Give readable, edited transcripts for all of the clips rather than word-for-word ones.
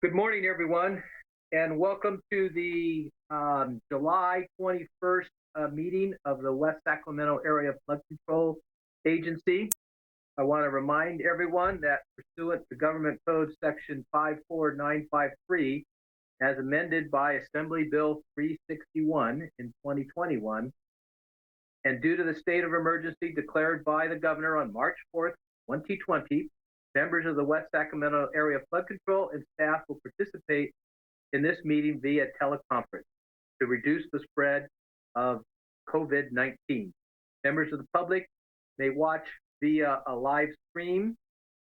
Good morning, everyone, and welcome to the July 21st meeting of the West Sacramento Area Flood Control Agency. I want to remind everyone that pursuant to Government Code Section 54953, as amended by Assembly Bill 361 in 2021, and due to the state of emergency declared by the Governor on March 4th, 2020, members of the West Sacramento Area Flood Control and staff will participate in this meeting via teleconference to reduce the spread of COVID-19. Members of the public may watch via a live stream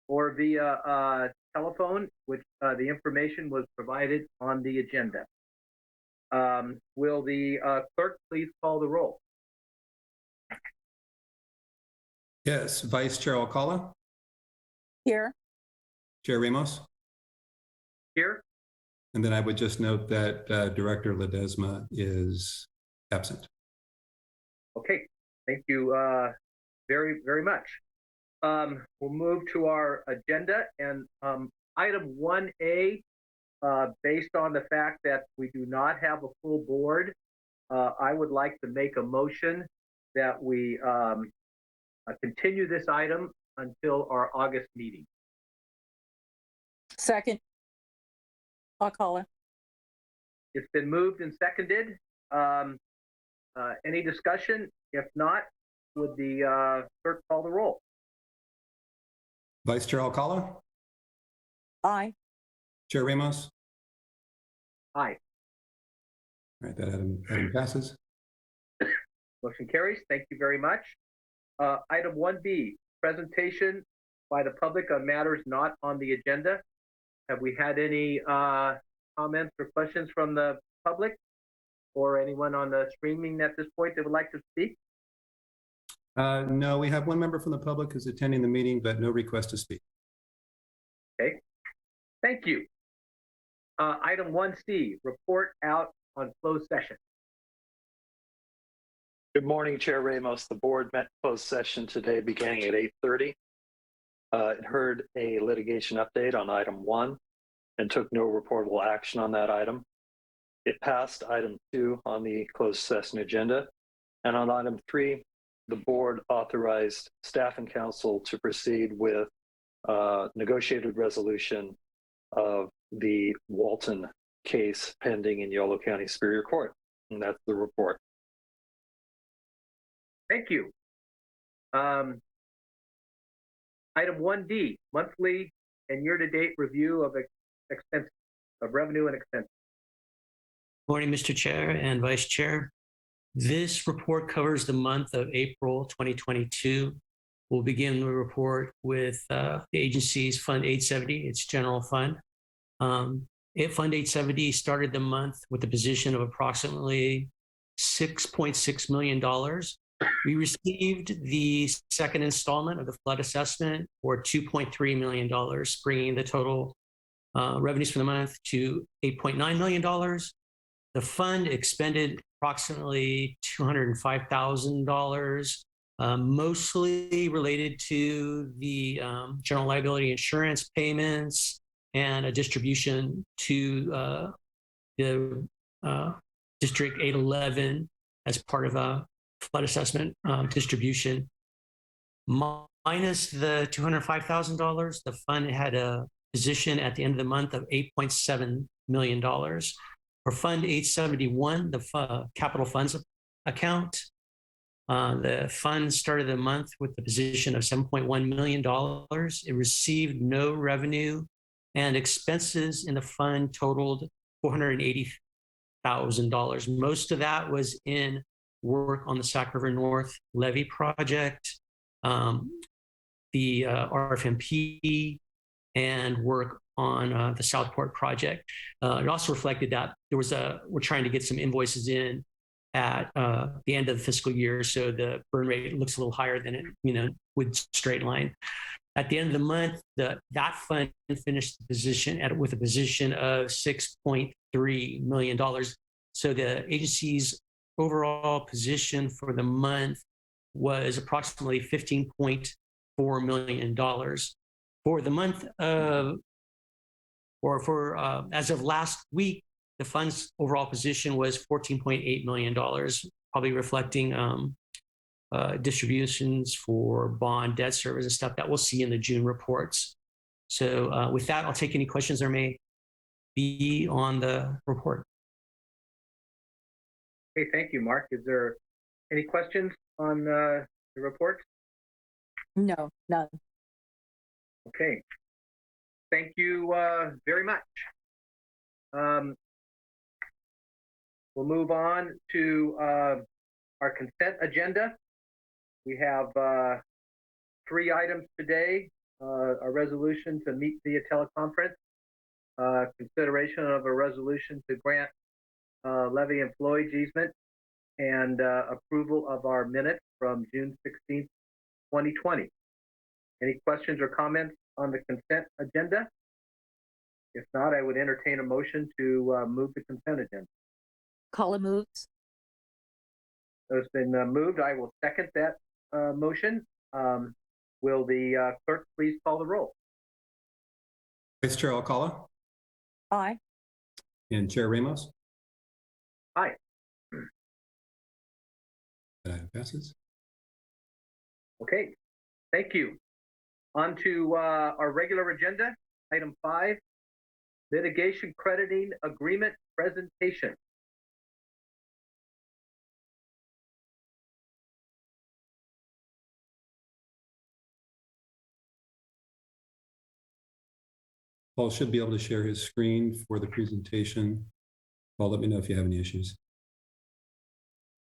or via telephone, which the information was provided on the agenda. Will the clerk please call the roll? Yes, Vice Chair Alcala. Here. Chair Ramos. Here. And then I would just note that Director Ledesma is absent. Okay, thank you very, very much. We'll move to our agenda, and item 1A, based on the fact that we do not have a full board, I would like to make a motion that we continue this item until our August meeting. Second. Alcala. It's been moved and seconded. Any discussion? If not, would the clerk call the roll? Vice Chair Alcala. Aye. Chair Ramos. Aye. All right, that item passes. Motion carries. Thank you very much. Item 1B, presentation by the public on matters not on the agenda. Have we had any comments or questions from the public or anyone on the streaming at this point that would like to speak? No, we have one member from the public who's attending the meeting, but no request to speak. Okay, thank you. Item 1C, report out on closed session. Good morning, Chair Ramos. The board met closed session today beginning at 8:30. It heard a litigation update on item 1 and took no reportable action on that item. It passed item 2 on the closed session agenda. And on item 3, the board authorized staff and council to proceed with negotiated resolution of the Walton case pending in Yolo County Superior Court. And that's the report. Thank you. Item 1D, monthly and year-to-date review of expense of revenue and expense. Morning, Mr. Chair and Vice Chair. This report covers the month of April 2022. We'll begin the report with the agency's Fund 870, its general fund. Fund 870 started the month with a position of approximately $6.6 million. We received the second installment of the flood assessment for $2.3 million, bringing the total revenues for the month to $8.9 million. The fund expended approximately $205,000, mostly related to the general liability insurance payments and a distribution to the District 811 as part of a flood assessment distribution. Minus the $205,000, the fund had a position at the end of the month of $8.7 million. For Fund 871, the capital funds account, the fund started the month with the position of $7.1 million. It received no revenue, and expenses in the fund totaled $480,000. Most of that was in work on the Sac River North levee project, the RFMP, and work on the Southport project. It also reflected that there was we're trying to get some invoices in at the end of the fiscal year, so the burn rate looks a little higher than it would straight line. At the end of the month, that fund finished the position with a position of $6.3 million. So the agency's overall position for the month was approximately $15.4 million. For the month of for as of last week, the fund's overall position was $14.8 million, probably reflecting distributions for bond debt service and stuff that we'll see in the June reports. So with that, I'll take any questions there may be on the report. Okay, thank you, Mark. Is there any questions on the report? No, none. Okay. Thank you very much. We'll move on to our consent agenda. We have 3 items today. A resolution to meet via teleconference, consideration of a resolution to grant levy employee easement, and approval of our minutes from June 16th, 2020. Any questions or comments on the consent agenda? If not, I would entertain a motion to move the consent agenda. Colin moves. It's been moved. I will second that motion. Will the clerk please call the roll? Vice Chair Alcala Aye. and Chair Ramos. Aye. That item passes. Okay, thank you. On to our regular agenda, item 5, litigation crediting agreement presentation. Paul should be able to share his screen for the presentation. Paul, let me know if you have any issues.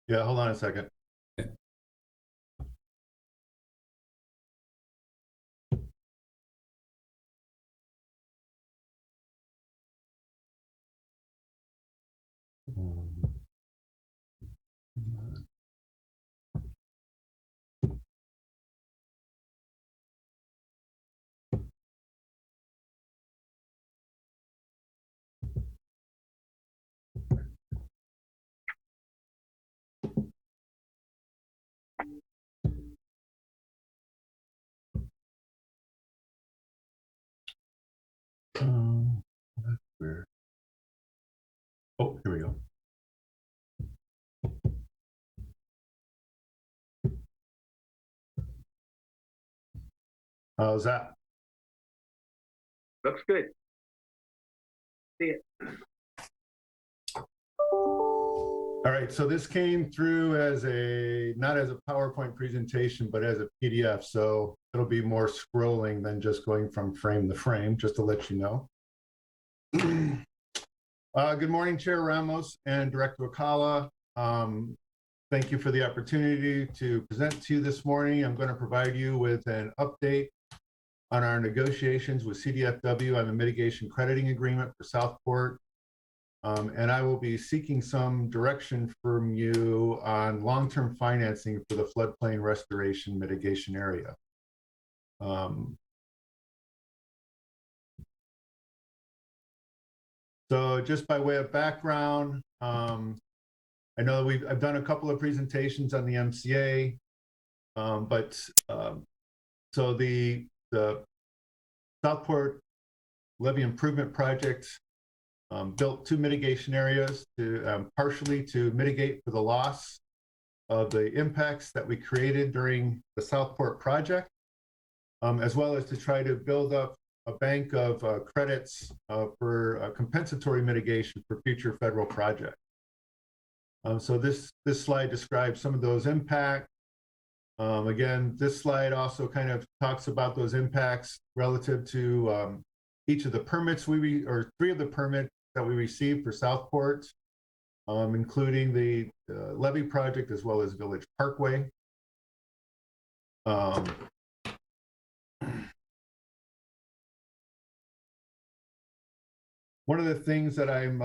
Yeah, hold on a second. Okay. That's weird. Oh, here we go. How's that? Looks good. See it. All right, so this came through as not as a PowerPoint presentation, but as a PDF. So it'll be more scrolling than just going from frame to frame, just to let you know. Good morning, Chair Ramos and Director Alcala. Thank you for the opportunity to present to you this morning. I'm going to provide you with an update on our negotiations with Cdfw on the mitigation crediting agreement for Southport. And I will be seeking some direction from you on long-term financing for the floodplain restoration mitigation area. So just by way of background, I know I've done a couple of presentations on the MCA, so the Southport Levee Improvement Project built 2 mitigation areas to partially to mitigate for the loss of the impacts that we created during the Southport project, as well as to try to build up a bank of credits for compensatory mitigation for future federal projects. So this slide describes some of those impacts. Again, this slide also kind of talks about those impacts relative to each of the permits or 3 of the permits that we received for Southport, including the levee project as well as Village Parkway. One of the things that I'm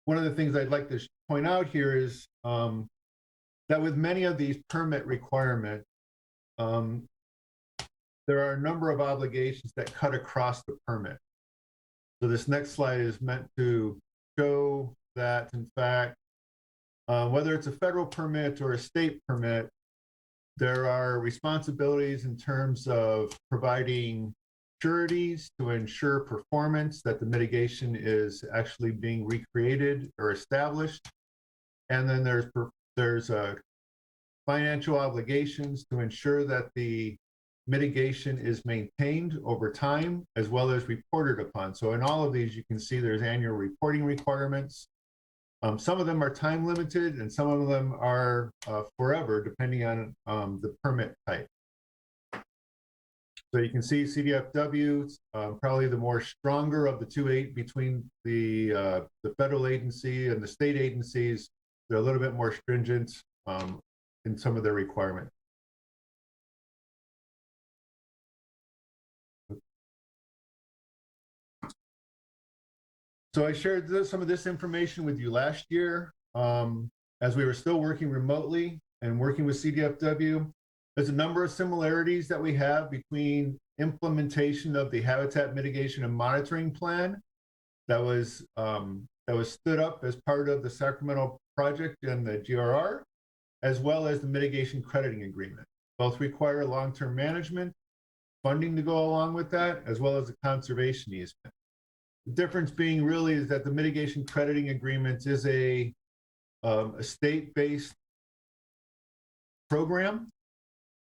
one of the things I'd like to point out here is that with many of these permit requirements, there are a number of obligations that cut across the permit. So this next slide is meant to show that, in fact, whether it's a federal permit or a state permit, there are responsibilities in terms of providing sureties to ensure performance, that the mitigation is actually being recreated or established. And then there's financial obligations to ensure that the mitigation is maintained over time as well as reported upon. So in all of these, you can see there's annual reporting requirements. Some of them are time limited and some of them are forever, depending on the permit type. So you can see CDFW, probably the more stronger of the two between the federal agency and the state agencies. They're a little bit more stringent in some of their requirements. So I shared some of this information with you last year as we were still working remotely and working with CDFW. There's a number of similarities that we have between implementation of the Habitat Mitigation and Monitoring Plan that was stood up as part of the Sacramento project and the GRR, as well as the Mitigation Crediting Agreement. Both require long-term management, funding to go along with that, as well as a conservation easement. The difference being really is that the Mitigation Crediting Agreement is a state-based program,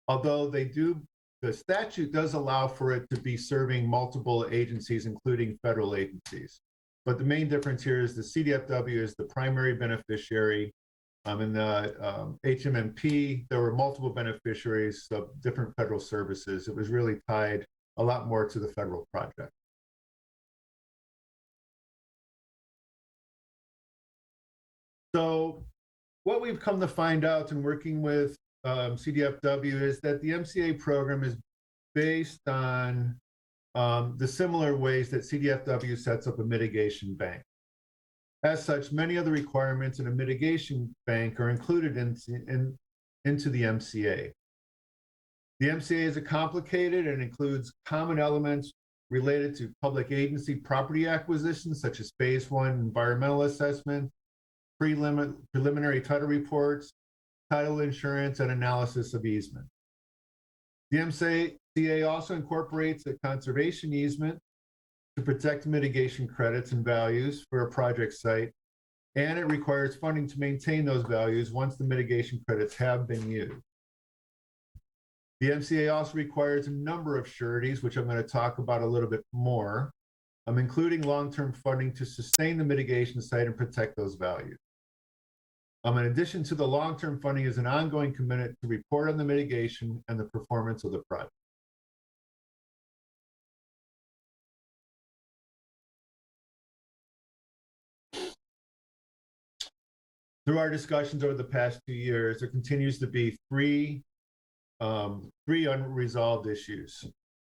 although the statute does allow for it to be serving multiple agencies, including federal agencies. But the main difference here is the CDFW is the primary beneficiary. In the HMMP, there were multiple beneficiaries of different federal services. It was really tied a lot more to the federal project. So what we've come to find out in working with CDFW is that the MCA program is based on the similar ways that CDFW sets up a mitigation bank. As such, many of the requirements in a mitigation bank are included into the MCA. The MCA is complicated and includes common elements related to public agency property acquisitions, such as phase 1 environmental assessment, preliminary title reports, title insurance, and analysis of easement. The MCA also incorporates a conservation easement to protect mitigation credits and values for a project site, and it requires funding to maintain those values once the mitigation credits have been used. The MCA also requires a number of sureties, which I'm going to talk about a little bit more, including long-term funding to sustain the mitigation site and protect those values. In addition to the long-term funding is an ongoing commitment to report on the mitigation and the performance of the project. Through our discussions over the past 2 years, there continues to be three unresolved issues.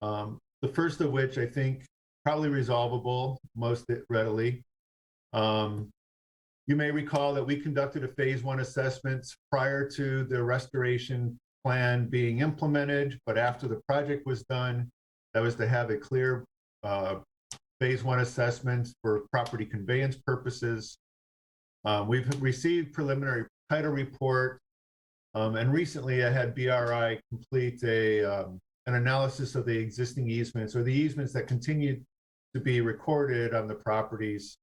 The first of which I think probably resolvable most readily. You may recall that we conducted a phase 1 assessment prior to the restoration plan being implemented, but after the project was done, that was to have a clear phase 1 assessment for property conveyance purposes. We've received preliminary title report, and recently I had BRI complete an analysis of the existing easements or the easements that continue to be recorded on the properties.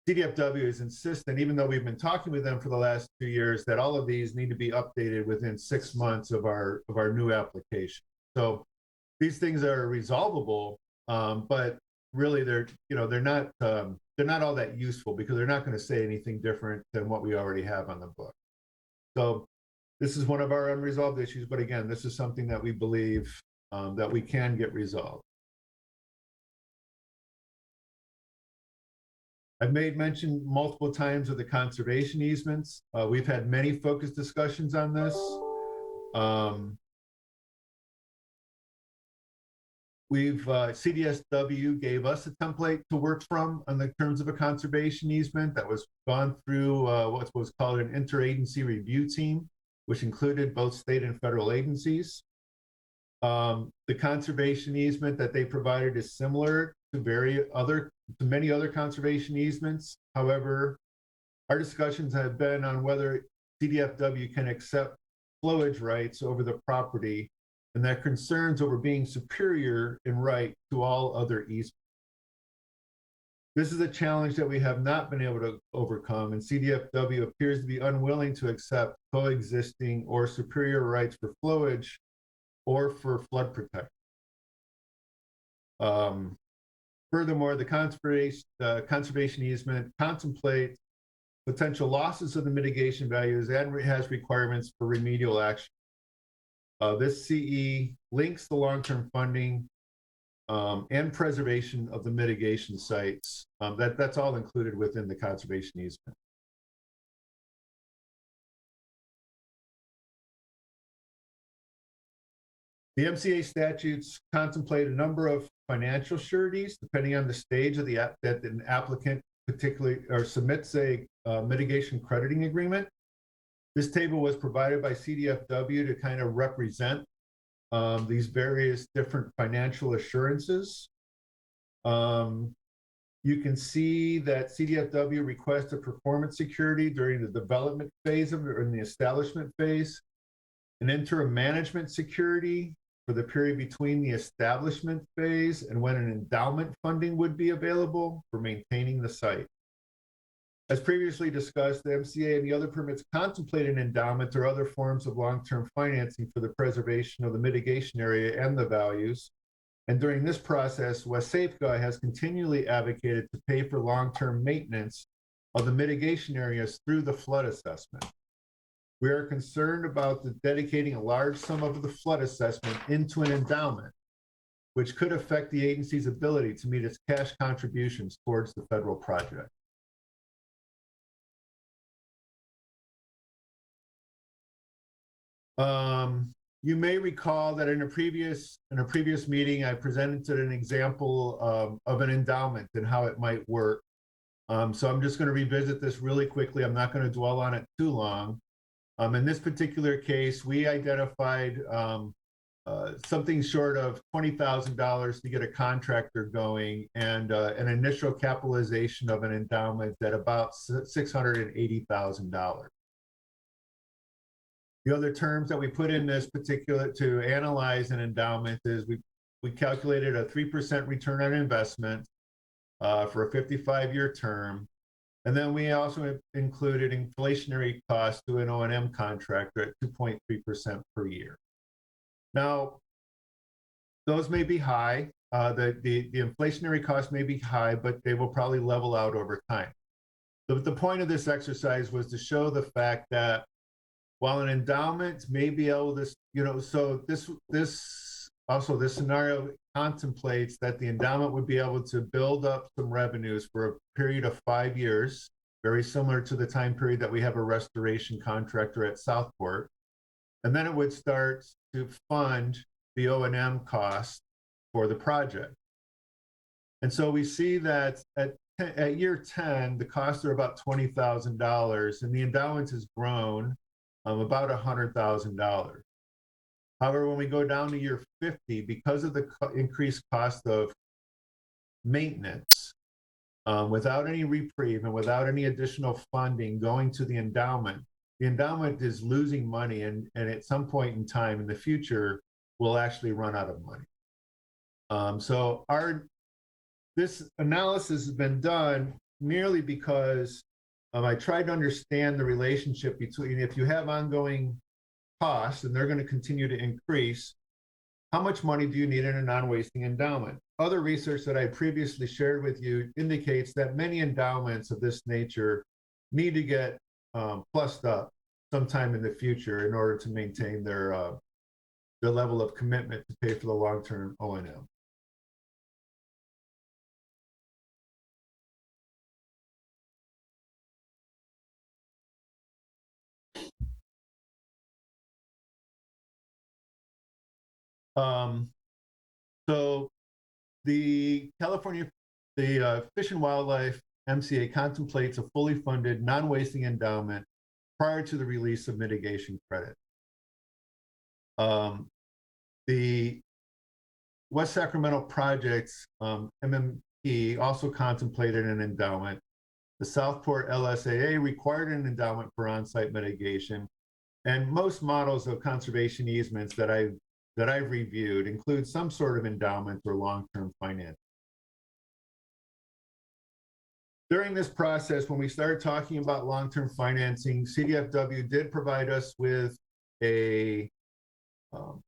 CDFW is insistent, even though we've been talking with them for the last 2 years, that all of these need to be updated within 6 months of our new application. So these things are resolvable, but really they're not all that useful because they're not going to say anything different than what we already have on the book. So this is one of our unresolved issues, but again, this is something that we believe that we can get resolved. I've made mention multiple times of the conservation easements. We've had many focused discussions on this. CDSW gave us a template to work from on the terms of a conservation easement that was gone through what was called an interagency review team, which included both state and federal agencies. The conservation easement that they provided is similar to many other conservation easements. However, our discussions have been on whether CDFW can accept flowage rights over the property and their concerns over being superior in right to all other easements. This is a challenge that we have not been able to overcome, and Cdfw appears to be unwilling to accept coexisting or superior rights for flowage or for flood protection. Furthermore, the conservation easement contemplates potential losses of the mitigation values and has requirements for remedial action. This CE links the long-term funding and preservation of the mitigation sites. That's all included within the conservation easement. The MCA statutes contemplate a number of financial sureties depending on the stage of that an applicant particularly or submits a mitigation crediting agreement. This table was provided by Cdfw to kind of represent these various different financial assurances. You can see that Cdfw requests a performance security during the development phase or in the establishment phase, an interim management security for the period between the establishment phase and when an endowment funding would be available for maintaining the site. As previously discussed, the MCA and the other permits contemplate an endowment or other forms of long-term financing for the preservation of the mitigation area and the values. And during this process, WSAFCA has continually advocated to pay for long-term maintenance of the mitigation areas through the flood assessment. We are concerned about dedicating a large sum of the flood assessment into an endowment, which could affect the agency's ability to meet its cash contributions towards the federal project. You may recall that in a previous meeting, I presented an example of an endowment and how it might work. So I'm just going to revisit this really quickly. I'm not going to dwell on it too long. In this particular case, we identified something short of $20,000 to get a contractor going and an initial capitalization of an endowment at about $680,000. The other terms that we put in this particular to analyze an endowment is we calculated a 3% return on investment for a 55-year term. And then we also included inflationary costs to an O&M contractor at 2.3% per year. Now, those may be high. The inflationary costs may be high, but they will probably level out over time. So the point of this exercise was to show the fact that while an endowment may be able to, so this scenario contemplates that the endowment would be able to build up some revenues for a period of 5 years, very similar to the time period that we have a restoration contractor at Southport. And then it would start to fund the O&M costs for the project. And so we see that at year 10, the costs are about $20,000 and the endowment has grown about $100,000. However, when we go down to year 50, because of the increased cost of maintenance, without any reprieve and without any additional funding going to the endowment is losing money and at some point in time in the future will actually run out of money. So this analysis has been done merely because I tried to understand the relationship between if you have ongoing costs and they're going to continue to increase, how much money do you need in a non-wasting endowment? Other research that I previously shared with you indicates that many endowments of this nature need to get plussed up sometime in the future in order to maintain their level of commitment to pay for the long-term O&M. So the Fish and Wildlife MCA contemplates a fully funded non-wasting endowment prior to the release of mitigation credit. The West Sacramento projects, MMP, also contemplated an endowment. The Southport LSAA required an endowment for on-site mitigation. And most models of conservation easements that I've that I've reviewed include some sort of endowment or long-term finance. During this process, when we started talking about long-term financing, CDFW did provide us with an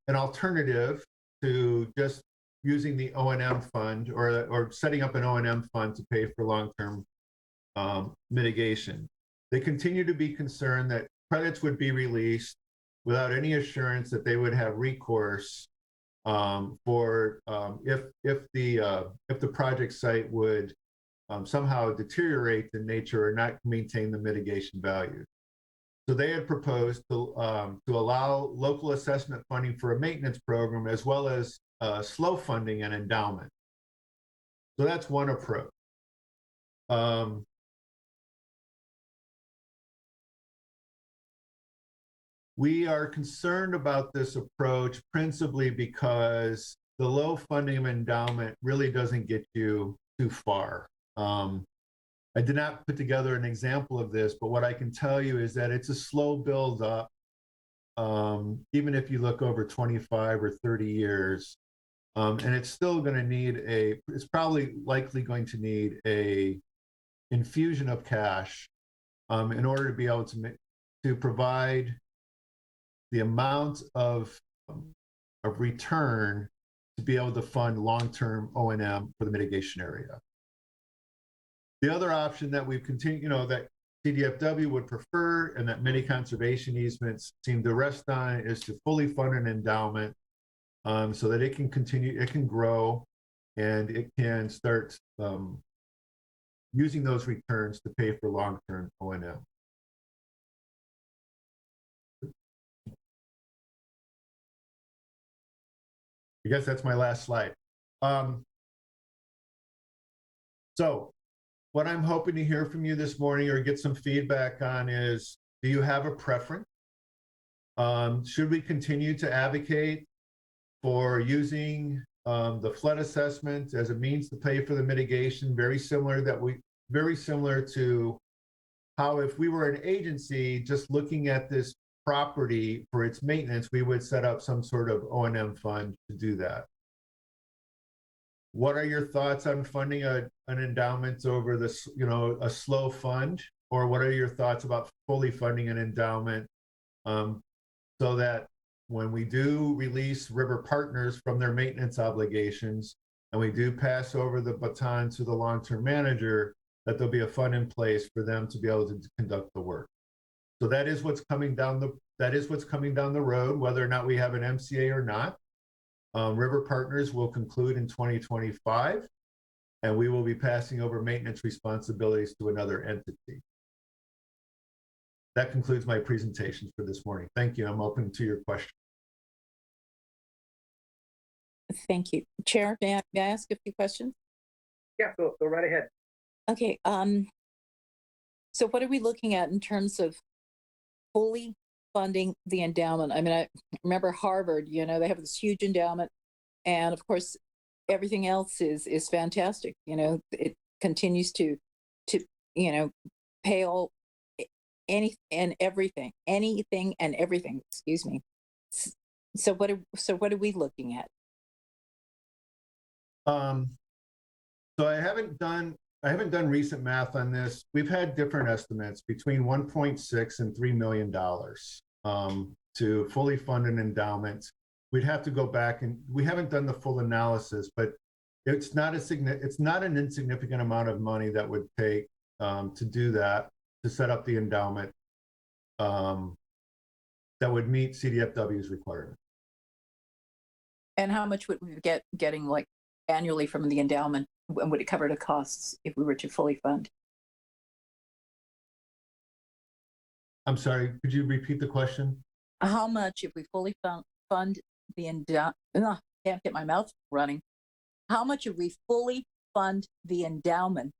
alternative to just using the O&M fund or setting up an O&M fund to pay for long-term mitigation. They continue to be concerned that credits would be released without any assurance that they would have recourse for if the project site would somehow deteriorate in nature or not maintain the mitigation value. So they had proposed to allow local assessment funding for a maintenance program as well as slow funding and endowment. So that's one approach. We are concerned about this approach principally because the low funding of endowment really doesn't get you too far. I did not put together an example of this, but what I can tell you is that it's a slow build up. Even if you look over 25 or 30 years, and it's still going to need it's probably likely going to need a infusion of cash in order to be able to provide the amount of return to be able to fund long-term O&M for the mitigation area. The other option that we've continued, that CDFW would prefer and that many conservation easements seem to rest on is to fully fund an endowment so that it can continue, it can grow, and it can start using those returns to pay for long-term O&M. I guess that's my last slide. So what I'm hoping to hear from you this morning or get some feedback on is, do you have a preference? Should we continue to advocate for using the flood assessment as a means to pay for the mitigation, very similar to how if we were an agency just looking at this property for its maintenance, we would set up some sort of O&M fund to do that. What are your thoughts on funding an endowment over this, a slow fund? Or what are your thoughts about fully funding an endowment so that when we do release river partners from their maintenance obligations and we do pass over the baton to the long-term manager, that there'll be a fund in place for them to be able to conduct the work. So that is what's coming down the road, whether or not we have an MCA or not. River Partners will conclude in 2025, and we will be passing over maintenance responsibilities to another entity. That concludes my presentation for this morning. Thank you. I'm open to your questions. Thank you. Chair, may I ask a few questions? Yeah, go right ahead. Okay. So what are we looking at in terms of fully funding the endowment? I mean, I remember Harvard, they have this huge endowment, and of course, everything else is fantastic. It continues to pay all anything and everything. Excuse me. So what are we looking at? So I haven't done recent math on this. We've had different estimates between 1.6 and $3 million to fully fund an endowment. We'd have to go back, and we haven't done the full analysis, but it's not an insignificant amount of money that would take to do that, to set up the endowment that would meet CDFW's requirement. And how much would we getting like annually from the endowment? And would it cover the costs if we were to fully fund? I'm sorry, could you repeat the question? How much if we fully fund the endowment? Can't get my mouth running. How much if we fully fund the endowment?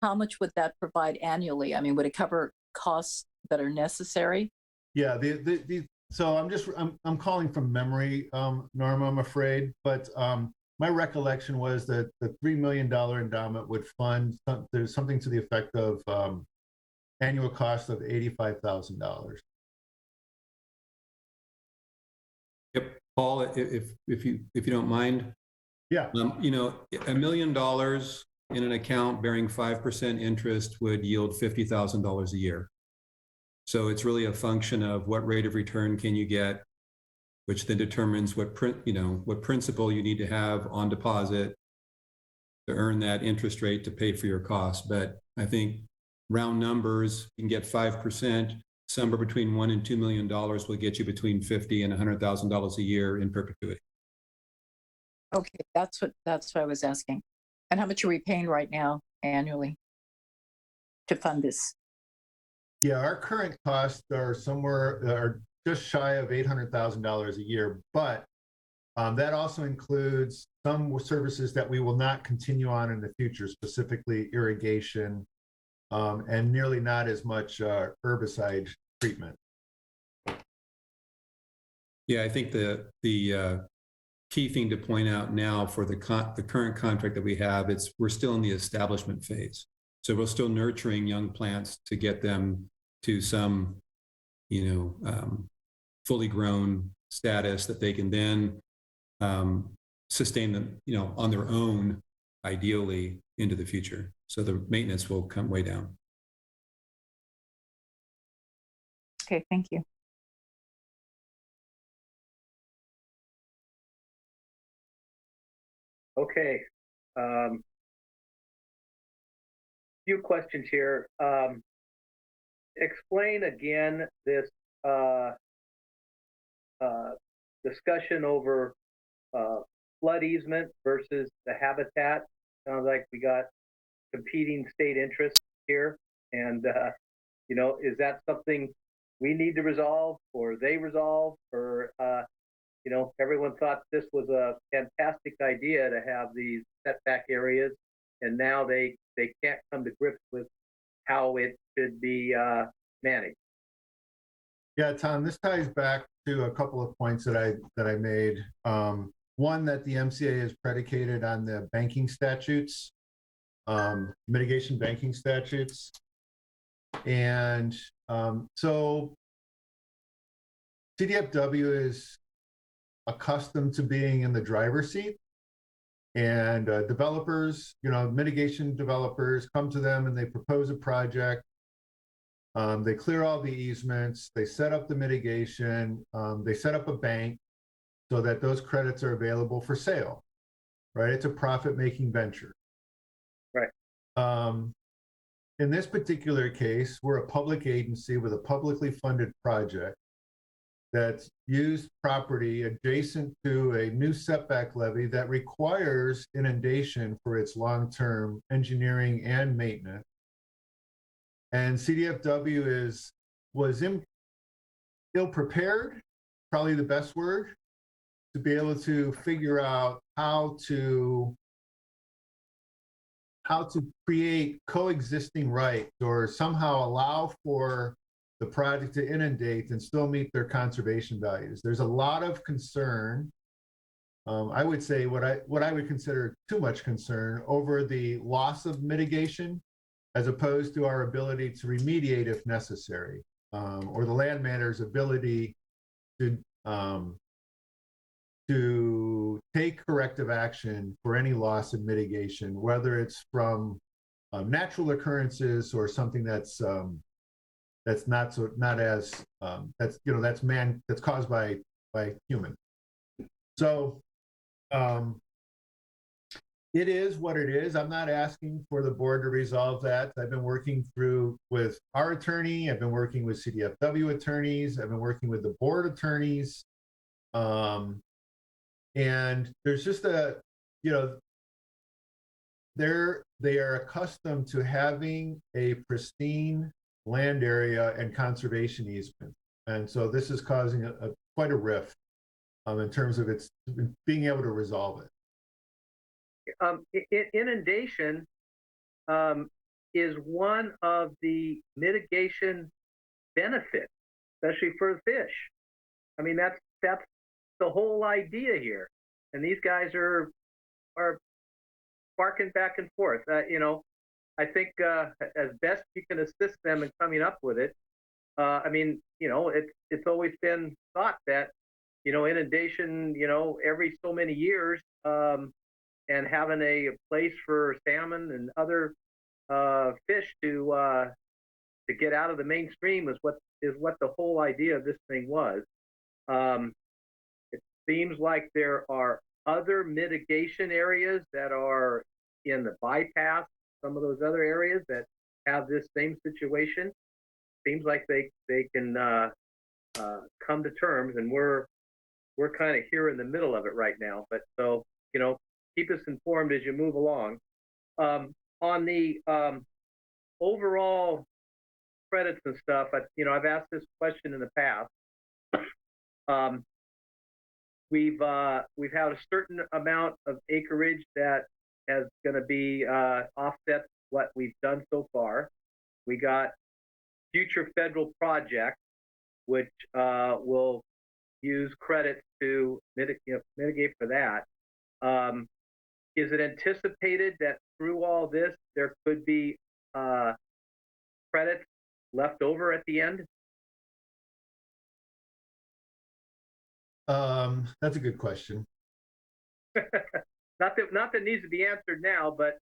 How much would that provide annually? I mean, would it cover costs that are necessary? Yeah, so I'm calling from memory, Norma, I'm afraid, but my recollection was that the $3 million endowment would fund there's something to the effect of annual cost of $85,000. Yep. Paul, if you don't mind, Yeah, $1 million in an account bearing 5% interest would yield $50,000 a year. So it's really a function of what rate of return can you get, which then determines what principal you need to have on deposit to earn that interest rate to pay for your costs. But I think round numbers, you can get 5%, somewhere between $1 and $2 million will get you between $50,000 and $100,000 a year in perpetuity. Okay, that's what I was asking. And how much are we paying right now annually to fund this? yeah, our current costs are just shy of $800,000 a year, but that also includes some services that we will not continue on in the future, specifically irrigation, and nearly not as much herbicide treatment. Yeah, I think the key thing to point out now for the current contract that we have, we're still in the establishment phase. So we're still nurturing young plants to get them to some, fully grown status that they can then sustain them, on their own, ideally into the future. So the maintenance will come way down. Okay, thank you. Okay. Few questions here. Explain again this discussion over flood easement versus the habitat. Sounds like we got competing state interests here. And, is that something we need to resolve or they resolve? Or, everyone thought this was a fantastic idea to have these setback areas, and now they can't come to grips with how it should be managed. Yeah, Tom, this ties back to a couple of points that I made. One, that the MCA is predicated on the banking statutes, mitigation banking statutes. And so Cdfw is accustomed to being in the driver's seat, and developers, mitigation developers come to them and they propose a project. They clear all the easements, they set up the mitigation, they set up a bank so that those credits are available for sale, right? It's a profit-making venture. Right. In this particular case, we're a public agency with a publicly funded project that's used property adjacent to a new setback levee that requires inundation for its long-term engineering and maintenance. And Cdfw was ill-prepared, probably the best word, to be able to figure out how to create coexisting rights or somehow allow for the project to inundate and still meet their conservation values. There's a lot of concern, I would say what I would consider too much concern over the loss of mitigation as opposed to our ability to remediate if necessary, or the land manager's ability to take corrective action for any loss in mitigation, whether it's from natural occurrences or something that's caused by human. So it is what it is. I'm not asking for the board to resolve that. I've been working through with our attorney. I've been working with Cdfw attorneys. I've been working with the board attorneys. And there's just they are accustomed to having a pristine land area and conservation easement. And so this is causing quite a rift in terms of its being able to resolve it. Inundation is one of the mitigation benefits, especially for the fish. I mean, that's the whole idea here. And these guys are barking back and forth. I think as best you can assist them in coming up with it. It's always been thought that inundation, every so many years, and having a place for salmon and other fish to get out of the mainstream is what the whole idea of this thing was. It seems like there are other mitigation areas that are in the bypass, some of those other areas that have this same situation. Seems like they can come to terms, and we're kind of here in the middle of it right now. But so, keep us informed as you move along. On the overall credits and stuff, I've asked this question in the past. We've had a certain amount of acreage that is going to be offset what we've done so far. We got future federal projects, which will use credits to mitigate for that. Is it anticipated that through all this, there could be credits left over at the end? That's a good question. Not that needs to be answered now, but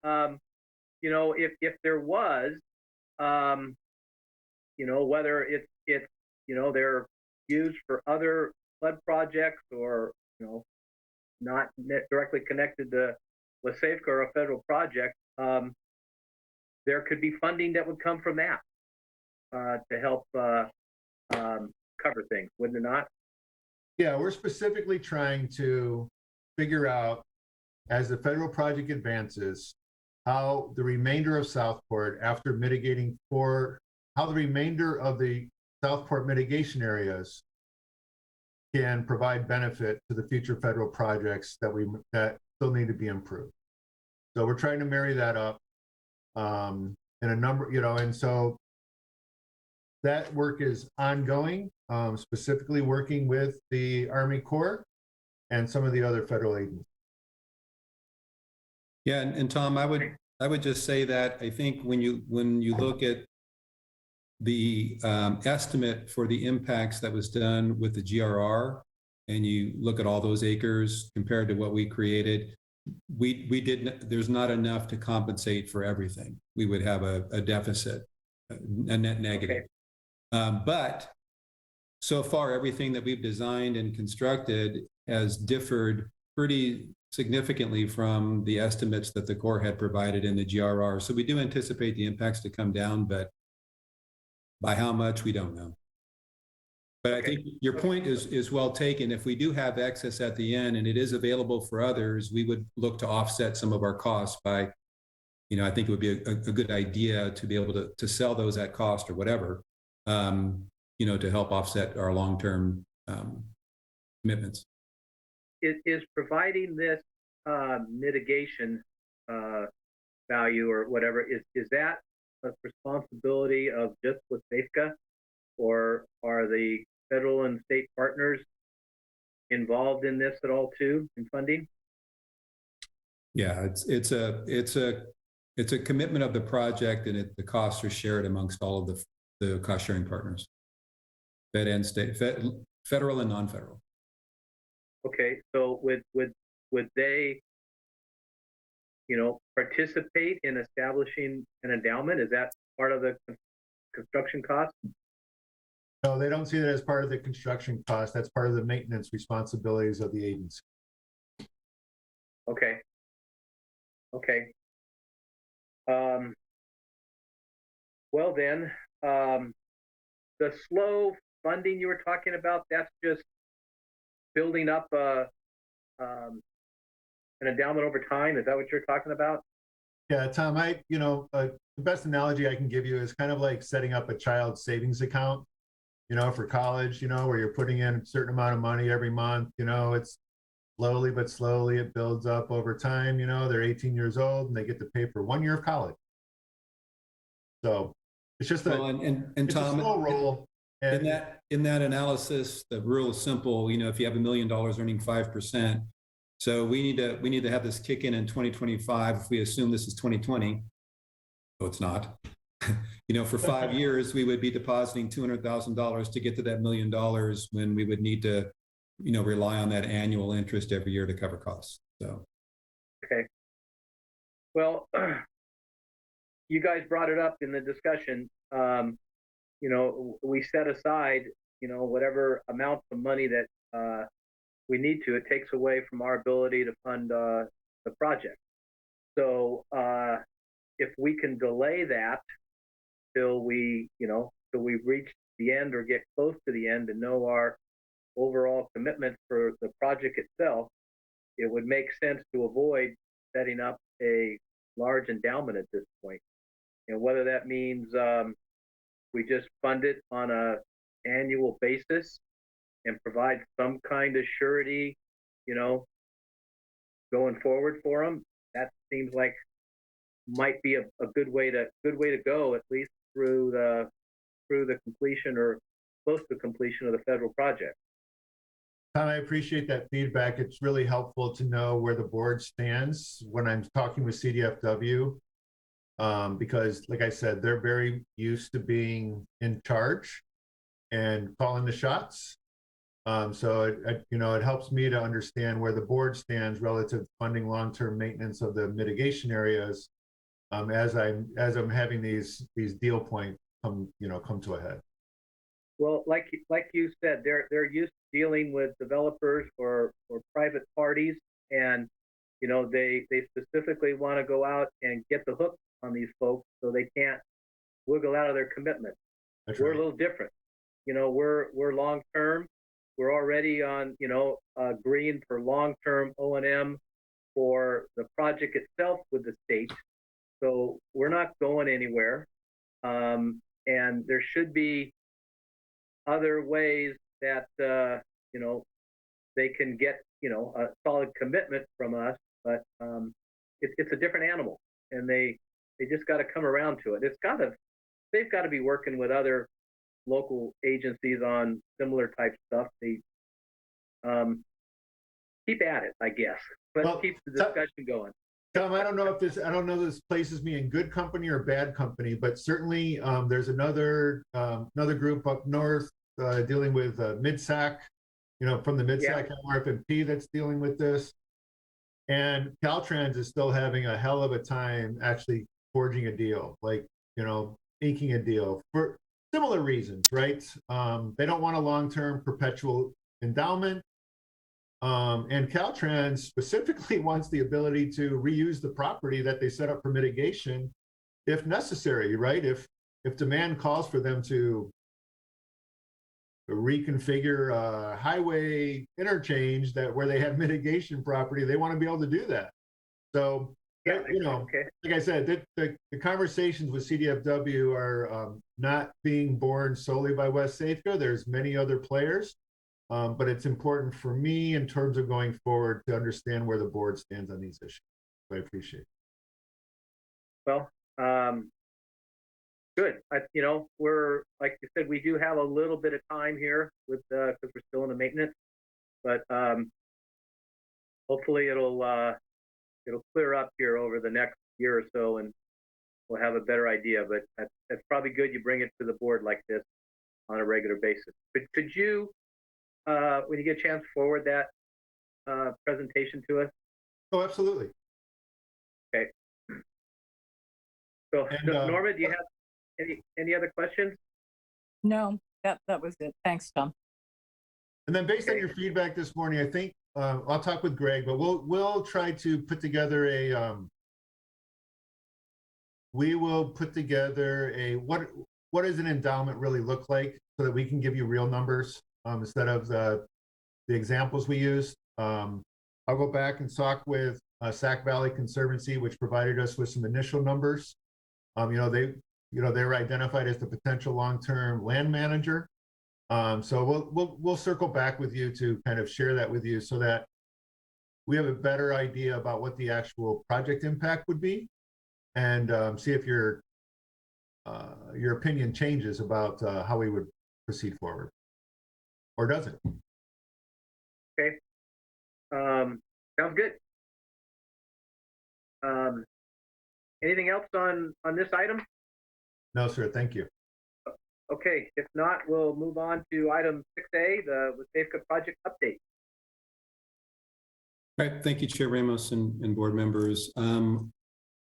if there was, whether it's they're used for other flood projects or not directly connected to WSAFCA or a federal project, there could be funding that would come from that to help cover things, wouldn't it not? Yeah, we're specifically trying to figure out, as the federal project advances, how the remainder of Southport, after mitigating how the remainder of the Southport mitigation areas can provide benefit to the future federal projects that still need to be improved. So we're trying to marry that up in a number, and so that work is ongoing, specifically working with the Army Corps and some of the other federal agencies. Yeah, and Tom, I would just say that I think when you look at the estimate for the impacts that was done with the GRR, and you look at all those acres compared to what we created, there's not enough to compensate for everything. We would have a deficit, a net negative. Okay. But so far, everything that we've designed and constructed has differed pretty significantly from the estimates that the Corps had provided in the GRR. So we do anticipate the impacts to come down, but by how much, we don't know. But I think your point is well taken. If we do have excess at the end and it is available for others, we would look to offset some of our costs by, I think it would be a good idea to be able to sell those at cost or whatever, to help offset our long-term commitments. Is providing this mitigation value or whatever, is that a responsibility of just WSAFCA, or are the federal and state partners involved in this at all too, in funding? Yeah, it's a commitment of the project, and the costs are shared amongst all of the cost sharing partners, fed and state, federal and non-federal. Okay, so would they, participate in establishing an endowment? Is that part of the construction cost? No, they don't see that as part of the construction cost. That's part of the maintenance responsibilities of the agency. Okay. Well then, the slow funding you were talking about, that's just building up an endowment over time. Is that what you're talking about? Yeah, Tom, the best analogy I can give you is kind of like setting up a child's savings account, for college, where you're putting in a certain amount of money every month. It's slowly but slowly it builds up over time. They're 18 years old and they get to pay for 1 year of college. So it's just and it's Tom, a slow roll. In that analysis, the rule is simple. If you have $1 million earning 5%, so we need to have this kick in 2025. If we assume this is 2020, so it's not. For 5 years, we would be depositing $200,000 to get to that $1 million when we would need to rely on that annual interest every year to cover costs. So. Okay. Well, you guys brought it up in the discussion. We set aside, whatever amounts of money that we need to. It takes away from our ability to fund the project. So if we can delay that till we reach the end or get close to the end and know our overall commitment for the project itself, it would make sense to avoid setting up a large endowment at this point. And whether that means we just fund it on an annual basis and provide some kind of surety, going forward for them, that seems like might be a good way to go, at least through the completion or close to completion of the federal project. Tom, I appreciate that feedback. It's really helpful to know where the board stands when I'm talking with Cdfw, because, like I said, they're very used to being in charge and calling the shots. So it helps me to understand where the board stands relative to funding long-term maintenance of the mitigation areas, as I'm having these deal points come to a head. Well, like you said, they're used to dealing with developers or private parties, and they specifically want to go out and get the hook on these folks so they can't wiggle out of their commitment. We're a little different. We're long term. We're already on agreeing for long term O&M for the project itself with the state, so we're not going anywhere. And there should be other ways that they can get a solid commitment from us, but it's a different animal, and they just got to come around to it. They've got to be working with other local agencies on similar type stuff. They keep at it, I guess. Let's keep the discussion going. Tom, I don't know if this places me in good company or bad company, but certainly there's another group up north dealing with Mid-Sac, from the Mid-Sac MRF&P that's dealing with this. And Caltrans is still having a hell of a time actually forging a deal, inking a deal for similar reasons, right? They don't want a long-term perpetual endowment. And Caltrans specifically wants the ability to reuse the property that they set up for mitigation if necessary, right? If demand calls for them to reconfigure a highway interchange where they have mitigation property, they want to be able to do that. So, like I said, the conversations with Cdfw are not being borne solely by WSAFCA. There's many other players. But it's important for me in terms of going forward to understand where the board stands on these issues. So I appreciate it. Well, good. We're, like you said, we do have a little bit of time here because we're still in the maintenance, but hopefully it'll clear up here over the next year or so, and we'll have a better idea. But that's probably good. You bring it to the board like this on a regular basis. But could you, when you get a chance, forward that presentation to us? Oh, absolutely. Okay. So, And, Norma, do you have any other questions? No, that was it. Thanks, Tom. And then based on your feedback this morning, I think I'll talk with Greg, but we'll try to put together what does an endowment really look like so that we can give you real numbers instead of the examples we used. I'll go back and talk with Sac Valley Conservancy, which provided us with some initial numbers. They were identified as the potential long-term land manager. So we'll circle back with you to kind of share that with you so that we have a better idea about what the actual project impact would be, and see if your opinion changes about how we would proceed forward, or does it? Okay. Sounds good. Anything else on this item? No, sir. Thank you. Okay. If not, we'll move on to item 6A, the WSAFCA project update. All right, thank you, Chair Ramos and board members.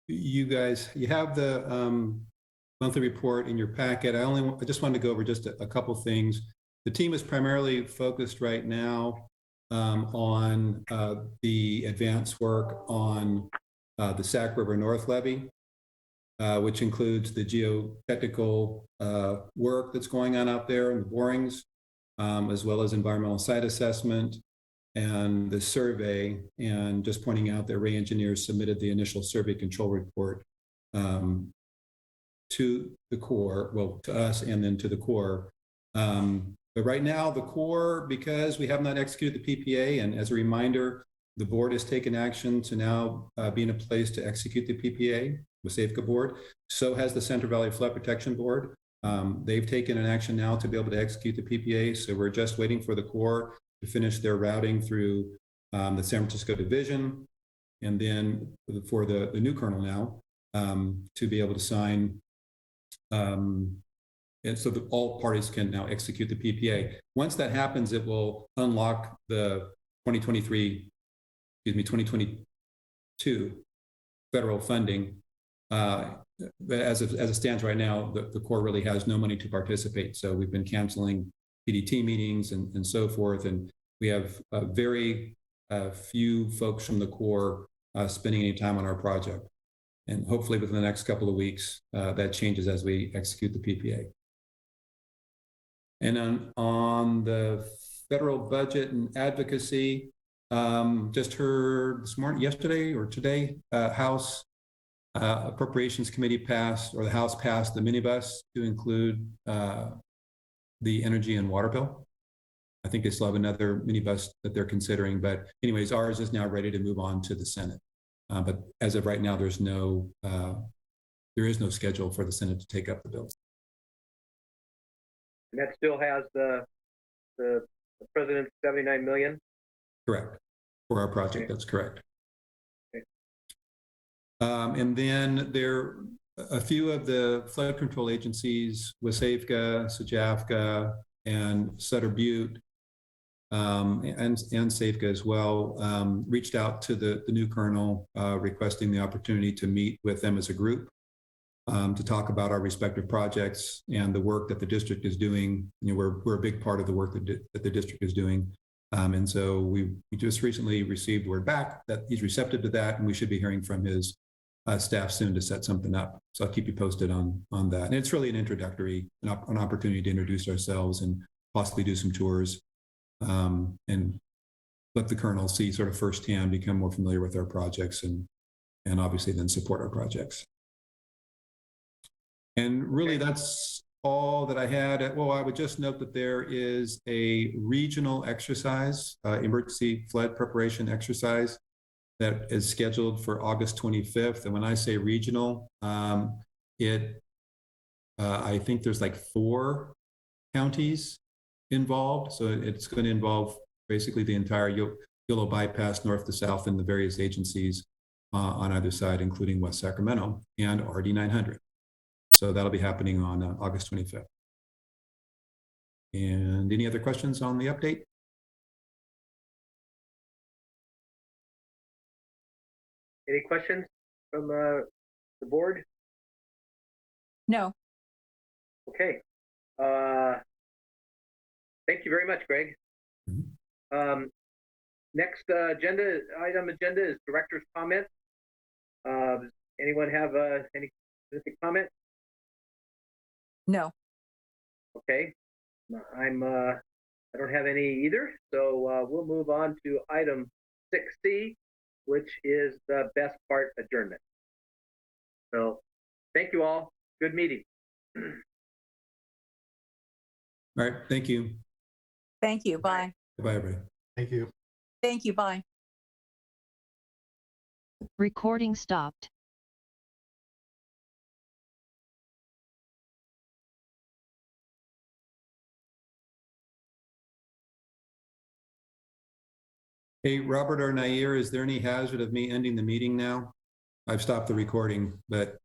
You guys, you have the monthly report in your packet. I just wanted to go over just a couple things. The team is primarily focused right now on the advanced work on the Sac River North Levee, which includes the geotechnical work that's going on out there and the borings, as well as environmental site assessment and the survey. And just pointing out that Ray Engineers submitted the initial survey control report to the Corps, well, to us and then to the Corps. But right now, the Corps, because we have not executed the PPA, and as a reminder, the board has taken action to now be in a place to execute the PPA, the WSAFCA board. So has the Central Valley Flood Protection Board. They've taken an action now to be able to execute the PPA. So we're just waiting for the Corps to finish their routing through the San Francisco division, and then for the new colonel now to be able to sign, and so that all parties can now execute the PPA. Once that happens, it will unlock the 2022 federal funding. But as it stands right now, the Corps really has no money to participate. So we've been canceling PDT meetings and so forth. And we have very few folks from the Corps spending any time on our project. And hopefully within the next couple of weeks, that changes as we execute the PPA. And on the federal budget and advocacy, just heard this morning, yesterday or today, House Appropriations Committee passed, or the House passed the minibus to include the energy and water bill. I think they still have another minibus that they're considering, but anyways, ours is now ready to move on to the Senate. But as of right now, there is no schedule for the Senate to take up the bill. And that still has the president's 79 million? Correct. For our project, okay. That's correct. Okay. And then there a few of the flood control agencies, WSAFCA, Cdfw, and Sutter Butte, and SAFCA as well, reached out to the new colonel requesting the opportunity to meet with them as a group to talk about our respective projects and the work that the district is doing. You know, we're a big part of the work that the district is doing. And so we just recently received word back that he's receptive to that, and we should be hearing from his staff soon to set something up. So I'll keep you posted on that. And it's really an introductory, an opportunity to introduce ourselves and possibly do some tours and let the colonel see sort of firsthand, become more familiar with our projects and obviously then support our projects. And really that's all that I had. Well, I would just note that there is a regional exercise, emergency flood preparation exercise that is scheduled for August 25th. And when I say regional, I think there's like 4 counties involved. So it's going to involve basically the entire Yolo bypass north to south and the various agencies on either side, including West Sacramento and RD 900. So that'll be happening on August 25th. And any other questions on the update? Any questions from the board? No. Okay. Thank you very much, Greg. Mm-hmm. Next agenda is director's comments. Does anyone have any specific comment? No. Okay. I don't have any either. So we'll move on to item 6C, which is the best part adjournment. So thank you all. Good meeting. All right. Thank you. Thank you. Bye. Goodbye, everybody. Thank you. Thank you. Bye. Recording stopped. Hey, Robert or Nair, is there any hazard of me ending the meeting now? I've stopped the recording, but